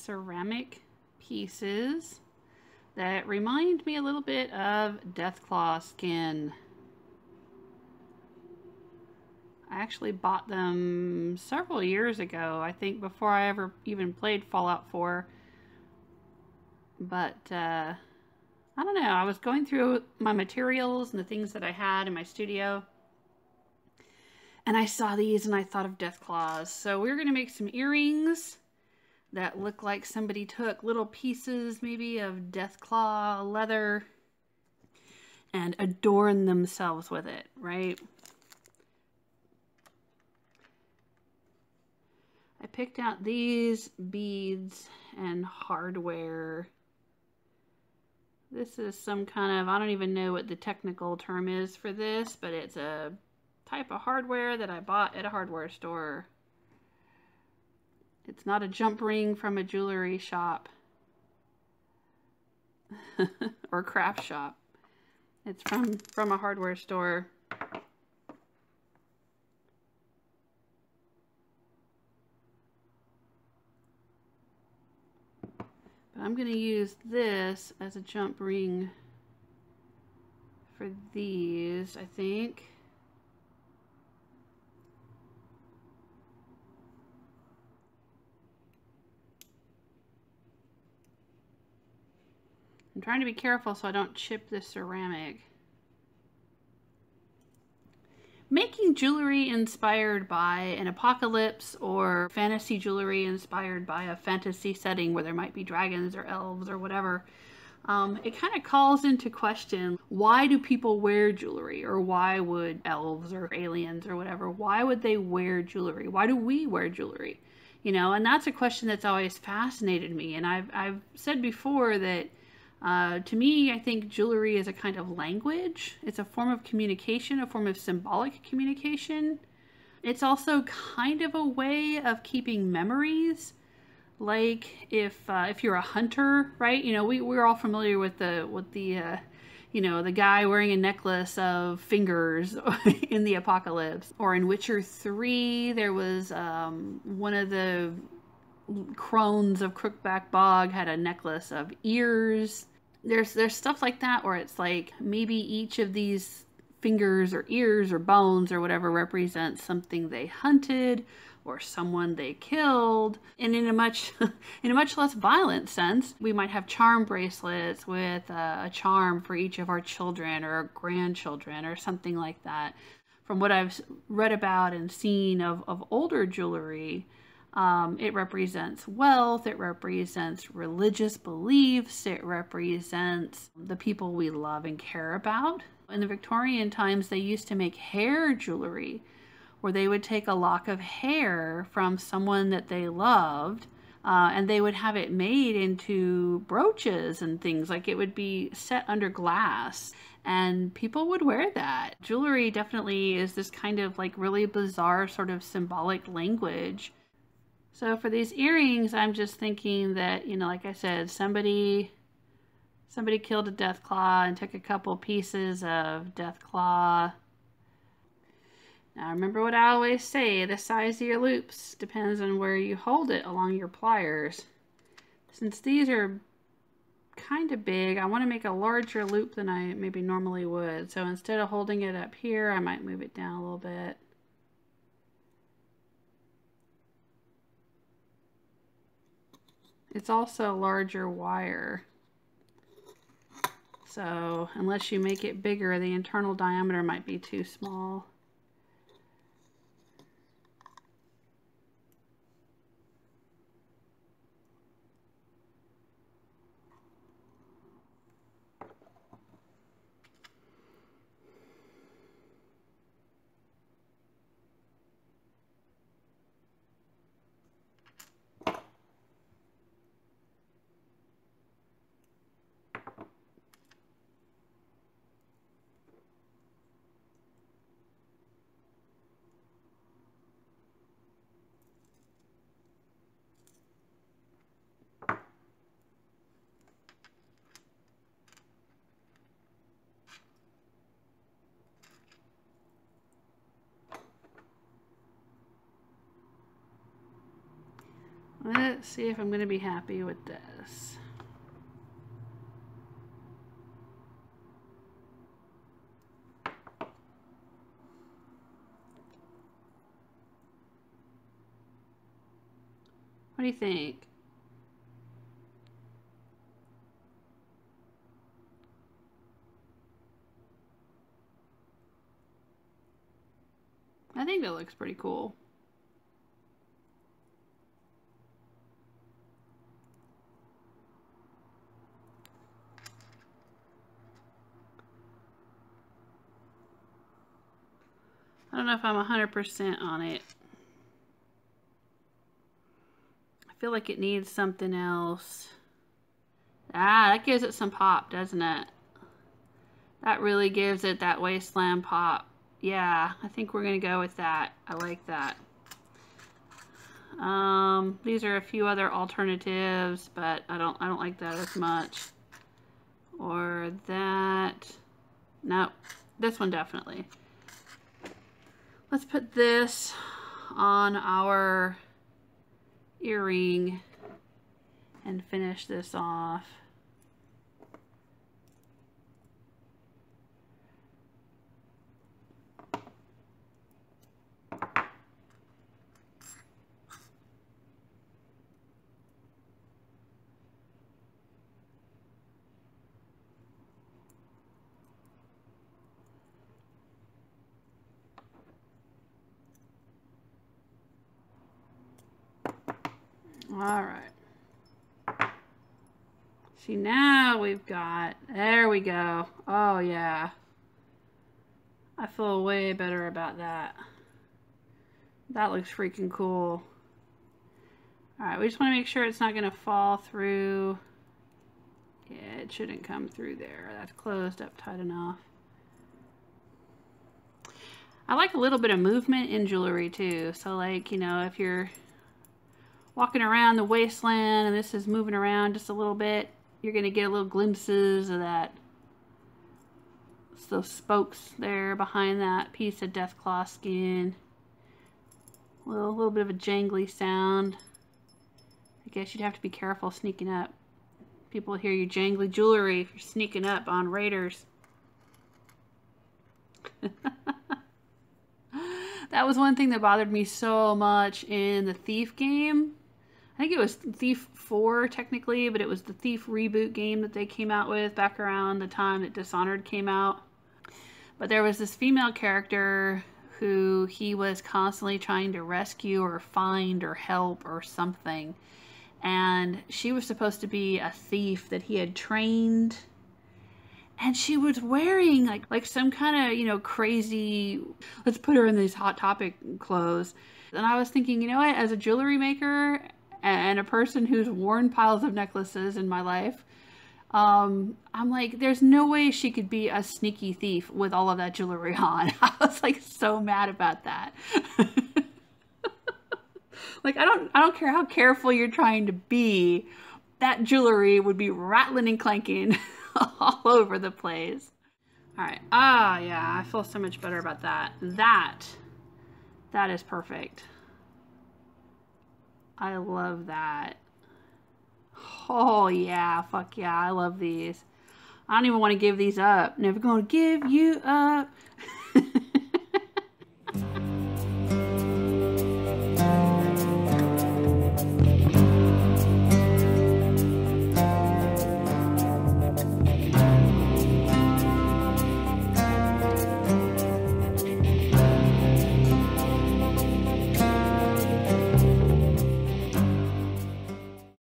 ceramic pieces that remind me a little bit of deathclaw skin. I actually bought them several years ago, I think before I ever even played Fallout 4. But I don't know, I was going through my materials and the things that I had in my studio, and I saw these and I thought of deathclaws. So we're going to make some earrings that look like somebody took little pieces maybe of deathclaw leather and adorned themselves with it, right? I picked out these beads and hardware. This is some kind of, I don't even know what the technical term is for this, but it's a type of hardware that I bought at a hardware store. It's not a jump ring from a jewelry shop or craft shop. It's from a hardware store. But I'm going to use this as a jump ring for these, I think. I'm trying to be careful so I don't chip the ceramic. Making jewelry inspired by an apocalypse or fantasy jewelry inspired by a fantasy setting where there might be dragons or elves or whatever, it kind of calls into question, why do people wear jewelry? Or why would elves or aliens or whatever, why would they wear jewelry? Why do we wear jewelry? You know, and that's a question that's always fascinated me. And I've said before that to me, I think jewelry is a kind of language. It's a form of communication, a form of symbolic communication. It's also kind of a way of keeping memories. Like if you're a hunter, right? You know, we're all familiar with the you know, the guy wearing a necklace of fingers in the apocalypse. Or in Witcher 3, there was one of the crones of Crookback Bog had a necklace of ears. There's stuff like that where it's like maybe each of these fingers or ears or bones or whatever represents something they hunted or someone they killed. And in a much less violent sense, we might have charm bracelets with a charm for each of our children or grandchildren or something like that. From what I've read about and seen of older jewelry, it represents wealth, it represents religious beliefs, it represents the people we love and care about. In the Victorian times, they used to make hair jewelry, where they would take a lock of hair from someone that they loved, and they would have it made into brooches and things. Like it would be set under glass, and people would wear that. Jewelry definitely is this kind of like really bizarre sort of symbolic language. So for these earrings, I'm just thinking that, you know, like I said, somebody killed a deathclaw and took a couple pieces of deathclaw. Now remember what I always say, the size of your loops depends on where you hold it along your pliers. Since these are kind of big, I want to make a larger loop than I maybe normally would. So instead of holding it up here, I might move it down a little bit. It's also larger wire. So unless you make it bigger, the internal diameter might be too small. Let's see if I'm going to be happy with this. What do you think? I think that looks pretty cool. I don't know if I'm 100% on it. I feel like it needs something else. Ah, that gives it some pop, doesn't it? That really gives it that Wasteland pop. Yeah, I think we're gonna go with that. I like that. These are a few other alternatives, but I don't like that as much. Or that. Nope, this one definitely. Let's put this on our earring and finish this off. All right. See, now we've got, there we go. Oh yeah. I feel way better about that. That looks freaking cool. All right, we just want to make sure it's not going to fall through. Yeah, it shouldn't come through there. That's closed up tight enough. I like a little bit of movement in jewelry too. So like, you know, if you're walking around the wasteland and this is moving around just a little bit, you're going to get little glimpses of that. It's those spokes there behind that piece of deathclaw skin. A little bit of a jangly sound. I guess you'd have to be careful sneaking up. People hear you jangly jewelry if you're sneaking up on raiders. That was one thing that bothered me so much in the Thief game. I think it was Thief 4 technically, but it was the Thief reboot game that they came out with back around the time that Dishonored came out. But there was this female character who he was constantly trying to rescue or find or help or something. And she was supposed to be a thief that he had trained. And she was wearing like some kind of, you know, crazy, let's put her in these Hot Topic clothes. And I was thinking, you know what, as a jewelry maker and a person who's worn piles of necklaces in my life, I'm like, there's no way she could be a sneaky thief with all of that jewelry on. I was like so mad about that. Like, I don't care how careful you're trying to be, that jewelry would be rattling and clanking all over the place. All right. Ah, yeah, I feel so much better about that. That is perfect. I love that. Oh, yeah. Fuck yeah. I love these. I don't even want to give these up. Never gonna give you up.